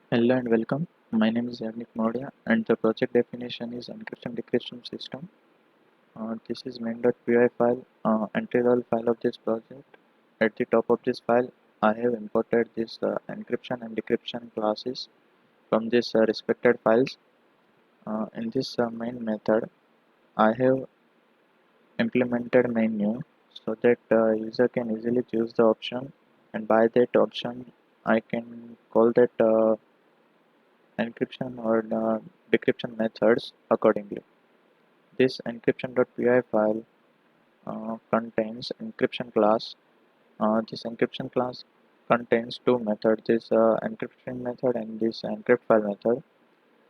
Hello and welcome. My name is Yagnik Modia and the project definition is encryption decryption system. This is main.py file, entry level file of this project. At the top of this file, I have imported this encryption and decryption classes from this respected files. In this main method, I have implemented menu so that user can easily choose the option, and by that option, I can call that encryption or decryption methods accordingly. This encryption.py file contains encryption class. This encryption class contains two methods, this encryption method and this encrypt file method.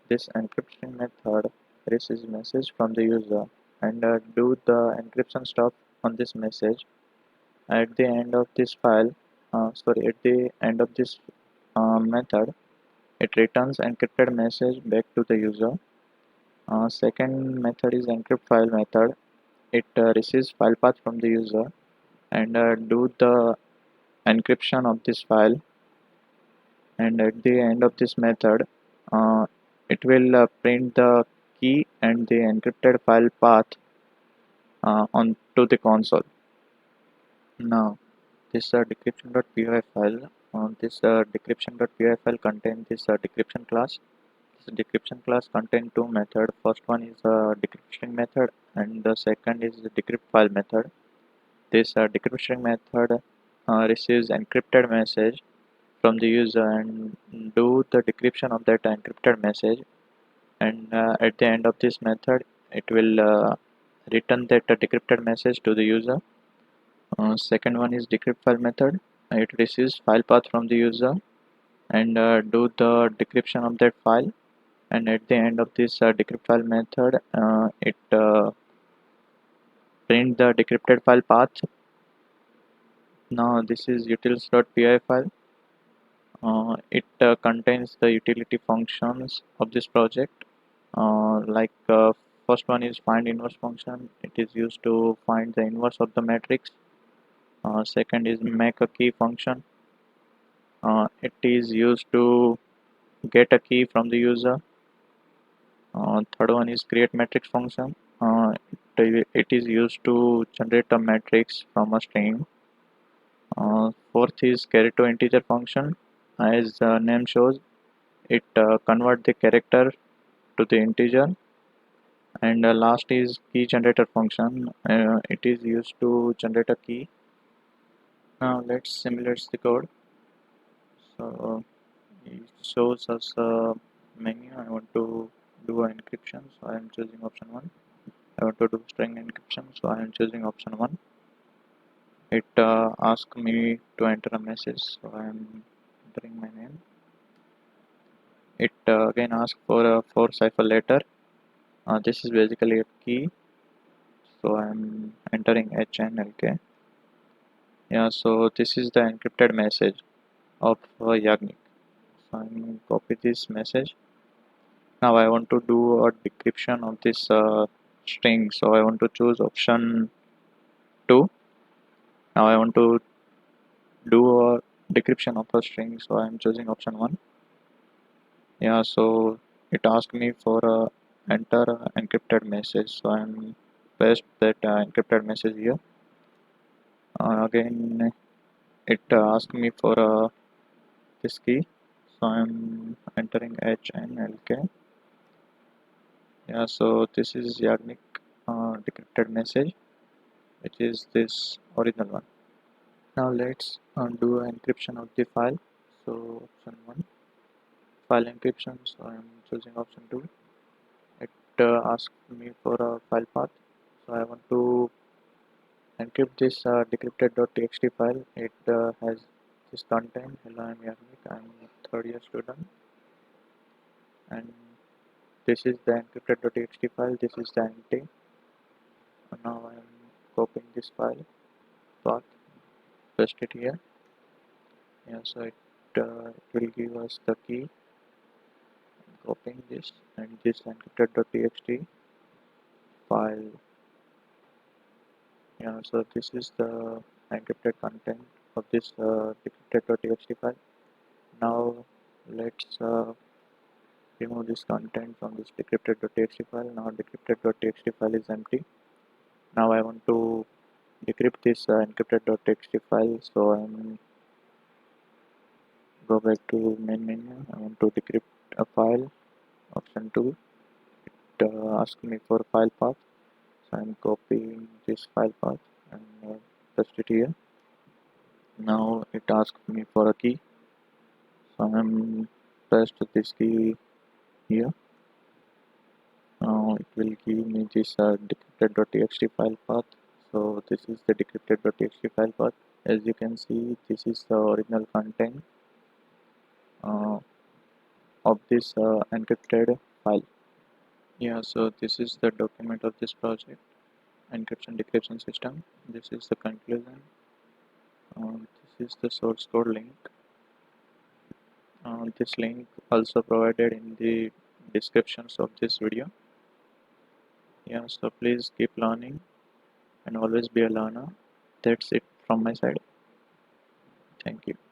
This encryption method receives message from the user and do the encryption stuff on this message. At the end of this file, at the end of this method, it returns encrypted message back to the user. Second method is encrypt file method. It receives file path from the user and do the encryption of this file, and at the end of this method uh, it will print the key and the encrypted file path onto the console. Now this decryption.py file decryption.py file contains this decryption class. This decryption class contains two methods. First one is decryption method and the second is the decrypt file method. This decryption method receives encrypted message from the user and do the decryption of that encrypted message, and at the end of this method it will return that decrypted message to the user. Second one is decrypt file method. It receives file path from the user and do the decryption of that file, and at the end of this decrypt file method it print the decrypted file path. Now this is utils.py file. It contains the utility functions of this project. First one is find inverse function. It is used to find the inverse of the matrix. Second is make a key function. It is used to get a key from the user. Third one is create matrix function. It is used to generate a matrix from a string. Fourth is carry to integer function. As the name shows, it convert the character to the integer. And last is key generator function. It is used to generate a key. Now let's simulate the code. So it shows us a menu. I want to do an encryption, so I am choosing option 1. I want to do string encryption, so I am choosing option 1. It asks me to enter a message, so I am entering my name. It again asks for a 4 cipher letter. This is basically a key, so I am entering HNLK. Yeah, so this is the encrypted message of Yagnik. So I'm copy this message. Now I want to do a decryption of this string. So I want to choose option 2. Now I want to do a decryption of a string. So I'm choosing option 1. Yeah, so it asked me for enter encrypted message. So I'm paste that encrypted message here. Again, it asked me for this key. So I'm entering HNLK. Yeah, so this is Yagnik decrypted message, which is this original one. Now let's do encryption of the file. So option 1, file encryption. So I'm choosing option 2. It asks me for a file path. So I want to encrypt this decrypted.txt file. It has this content. Hello, I'm Yagnik. I'm a third year student, and this is the encrypted.txt file. This is the empty. Now I'm copying this file path, paste it here. Yeah, so it will give us the key. Copying this and this encrypted.txt file. Yeah, so this is the encrypted content of this decrypted.txt file. Now let's remove this content from this decrypted.txt file. Now decrypted.txt file is empty. Now I want to decrypt this encrypted.txt file, so I'm go back to main menu. I want to decrypt a file, option 2. It asks me for file path, so I'm copying this file path and paste it here. Now it asks me for a key, so I'm paste this key here. Now it will give me this decrypted.txt file path. So this is the decrypted.txt file path. As you can see, this is the original content uh, of this encrypted file. Yeah, so this is the document of this project, encryption decryption system. This is the conclusion. This is the source code link. This link also provided in the descriptions of this video. Yeah, so please keep learning and always be a learner. That's it from my side. Thank you.